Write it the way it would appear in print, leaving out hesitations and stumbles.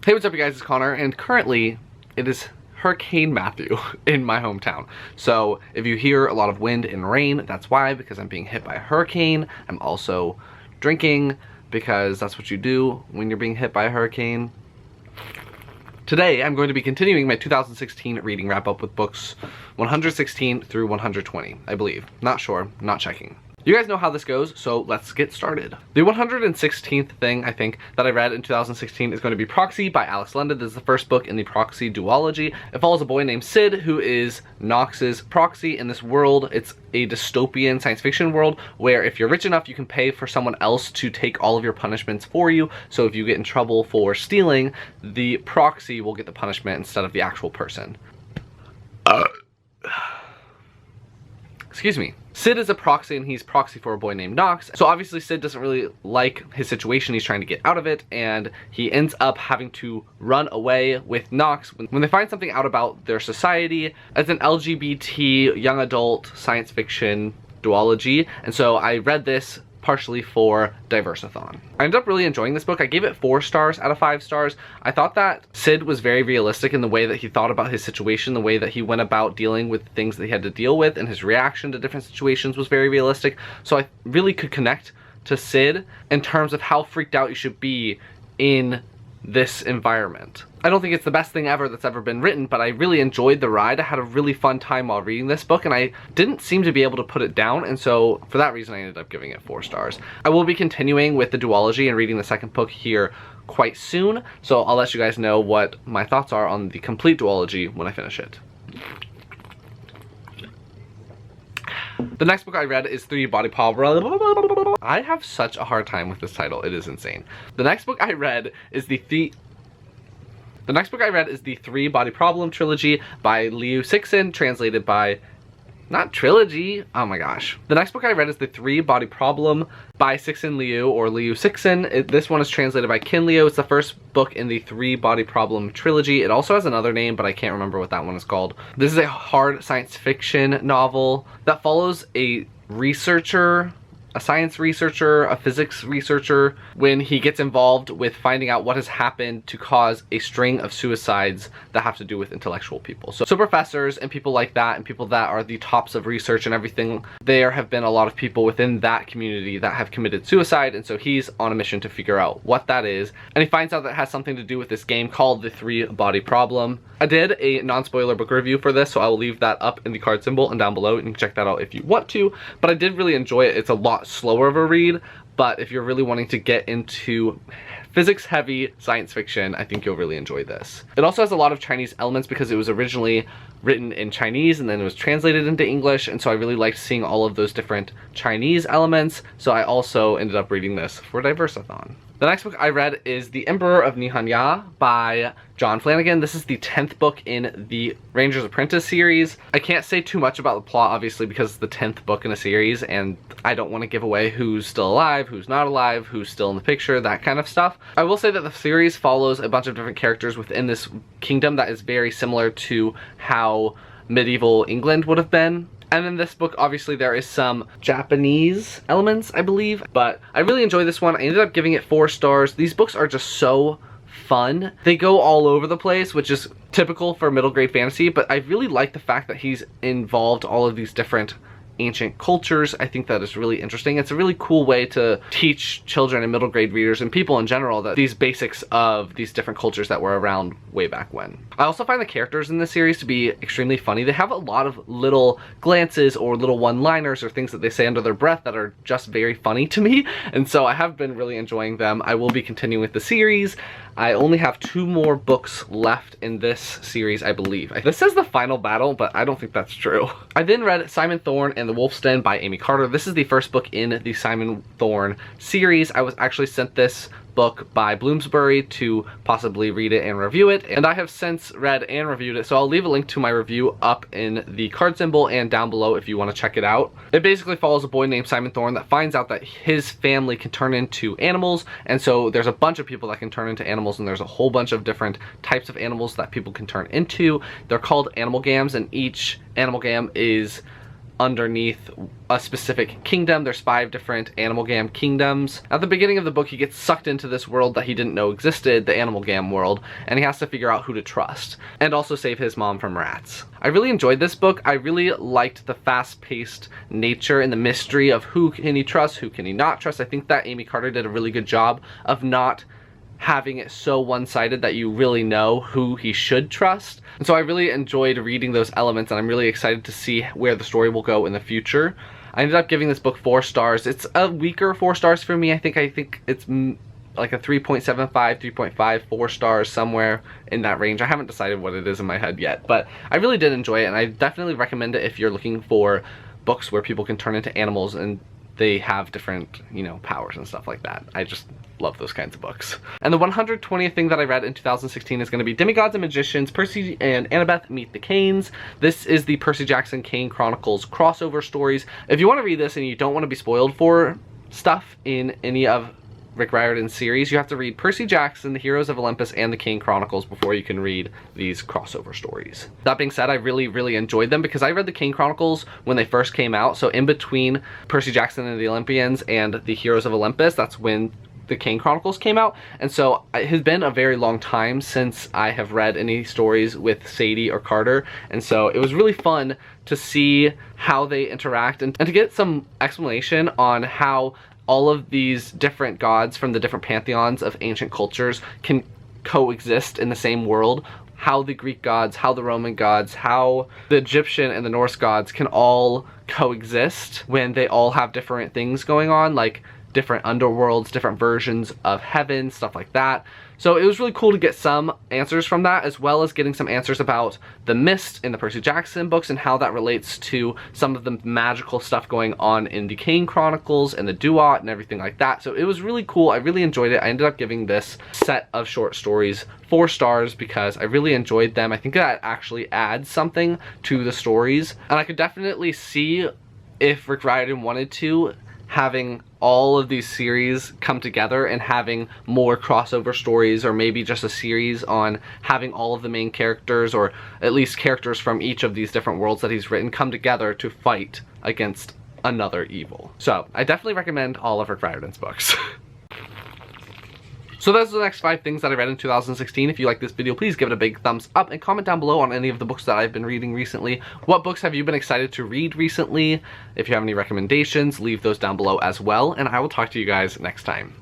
Hey, what's up, you guys? It's Connor, and currently it is Hurricane Matthew in my hometown. So if you hear a lot of wind and rain, that's why, because I'm being hit by a hurricane. I'm also drinking because that's what you do when you're being hit by a hurricane. Today, I'm going to be continuing my 2016 reading wrap-up with books 116 through 120, I believe. Not sure, not checking. You guys know how this goes, so let's get started. The 116th thing, I think, that I read in 2016 is going to be Proxy by Alex London. This is the first book in the Proxy duology. It follows a boy named Sid, who is Nox's proxy in this world. It's a dystopian science fiction world where if you're rich enough, you can pay for someone else to take all of your punishments for you. So if you get in trouble for stealing, the proxy will get the punishment instead of the actual person. Excuse me. Sid is a proxy, and he's proxy for a boy named Nox. So obviously Sid doesn't really like his situation. He's trying to get out of it, and he ends up having to run away with Nox when they find something out about their society. It's an LGBT young adult science fiction duology, and so I read this partially for Diversathon. I ended up really enjoying this book. I gave it 4 stars out of 5 stars. I thought that Sid was very realistic in the way that he thought about his situation, the way that he went about dealing with things that he had to deal with, and his reaction to different situations was very realistic. So I really could connect to Sid in terms of how freaked out you should be in this environment. I don't think it's the best thing ever that's ever been written, but I really enjoyed the ride. I had a really fun time while reading this book, and I didn't seem to be able to put it down, and so for that reason I ended up giving it 4 stars. I will be continuing with the duology and reading the second book here quite soon, so I'll let you guys know what my thoughts are on the complete duology when I finish it. The next book I read is ThreeBody Problem. I have such a hard time with this title, it is insane. The next book I read is the ThreeBody Problem trilogy by Cixin, translated by... not trilogy, oh my gosh. The next book I read is the ThreeBody Problem by Cixin Liu, or Liu Cixin. This one is translated by Kin Liu. It's the first book in the ThreeBody Problem trilogy. It also has another name, but I can't remember what that one is called. This is a hard science fiction novel that follows a researcher, a science researcher, a physics researcher, when he gets involved with finding out what has happened to cause a string of suicides that have to do with intellectual people. So professors and people like that, and people that are the tops of research and everything, there have been a lot of people within that community that have committed suicide, and so he's on a mission to figure out what that is, and he finds out that it has something to do with this game called the ThreeBody Problem. I did a non-spoiler book review for this, so I will leave that up in the card symbol and down below, and you can check that out if you want to, but I did really enjoy it. It's a lot slower of a read, but if you're really wanting to get into physics heavy science fiction, I think you'll really enjoy this. It also has a lot of Chinese elements because it was originally written in Chinese and then it was translated into English, and so I really liked seeing all of those different Chinese elements, so I also ended up reading this for Diversathon. The next book I read is The Emperor of Mechania by John Flanagan. This is the 10th book in the Ranger's Apprentice series. I can't say too much about the plot, obviously, because it's the 10th book in a series, and I don't want to give away who's still alive, who's not alive, who's still in the picture, that kind of stuff. I will say that the series follows a bunch of different characters within this kingdom that is very similar to how medieval England would have been. And in this book, obviously, there is some Japanese elements, I believe, but I really enjoyed this one. I ended up giving it 4 stars. These books are just so fun. They go all over the place, which is typical for middle grade fantasy, but I really like the fact that he's involved all of these different ancient cultures. I think that is really interesting. It's a really cool way to teach children and middle grade readers and people in general that these basics of these different cultures that were around way back when. I also find the characters in this series to be extremely funny. They have a lot of little glances or little one-liners or things that they say under their breath that are just very funny to me, and so I have been really enjoying them. I will be continuing with the series. I only have 2 more books left in this series, I believe. This says the final battle, but I don't think that's true. I then read Simonthorne and the Wolf's Den by Aimee Carter. This is the first book in the Simonthorne series. I was actually sent this book by Bloomsbury to possibly read it and review it, and I have since read and reviewed it, so I'll leave a link to my review up in the card symbol and down below if you want to check it out. It basically follows a boy named Simonthorne that finds out that his family can turn into animals, and so there's a bunch of people that can turn into animals, and there's a whole bunch of different types of animals that people can turn into. They're called animalgams, and each animalgam is underneath a specific kingdom. There's 5 different Animalgam kingdoms. At the beginning of the book, he gets sucked into this world that he didn't know existed, the Animalgam world, and he has to figure out who to trust, and also save his mom from rats. I really enjoyed this book. I really liked the fast-paced nature and the mystery of who can he trust, who can he not trust. I think that Aimee Carter did a really good job of not having it so one-sided that you really know who he should trust. And so I really enjoyed reading those elements, and I'm really excited to see where the story will go in the future. I ended up giving this book 4 stars. It's a weaker 4 stars for me. I think it's like a 3.75, 3.5, 4 stars, somewhere in that range. I haven't decided what it is in my head yet, but I really did enjoy it, and I definitely recommend it if you're looking for books where people can turn into animals and they have different, you know, powers and stuff like that. I just love those kinds of books. And the 120th thing that I read in 2016 is going to be Demigods and Magicians, Percy and Annabeth Meet the Canes. This is the Percy Jackson Kane Chronicles crossover stories. If you want to read this and you don't want to be spoiled for stuff in any of Rick Riordan's series, you have to read Percy Jackson, the Heroes of Olympus, and the Kane Chronicles before you can read these crossover stories. That being said, I really enjoyed them because I read the Kane Chronicles when they first came out, so in between Percy Jackson and the Olympians and the Heroes of Olympus, that's when the Kane Chronicles came out, and so it has been a very long time since I have read any stories with Sadie or Carter, and so it was really fun to see how they interact and to get some explanation on how all of these different gods from the different pantheons of ancient cultures can coexist in the same world. How the Greek gods, how the Roman gods, how the Egyptian and the Norse gods can all coexist when they all have different things going on, like different underworlds, different versions of heaven, stuff like that. So it was really cool to get some answers from that, as well as getting some answers about the mist in the Percy Jackson books and how that relates to some of the magical stuff going on in the Kane Chronicles and the Duat and everything like that. So it was really cool. I really enjoyed it. I ended up giving this set of short stories 4 stars because I really enjoyed them. I think that actually adds something to the stories, and I could definitely see, if Rick Riordan wanted to, having all of these series come together and having more crossover stories, or maybe just a series on having all of the main characters, or at least characters from each of these different worlds that he's written, come together to fight against another evil. So I definitely recommend all of Rick Riordan's books. So those are the next 5 things that I read in 2016. If you like this video, please give it a big thumbs up and comment down below on any of the books that I've been reading recently. What books have you been excited to read recently? If you have any recommendations, leave those down below as well, and I will talk to you guys next time.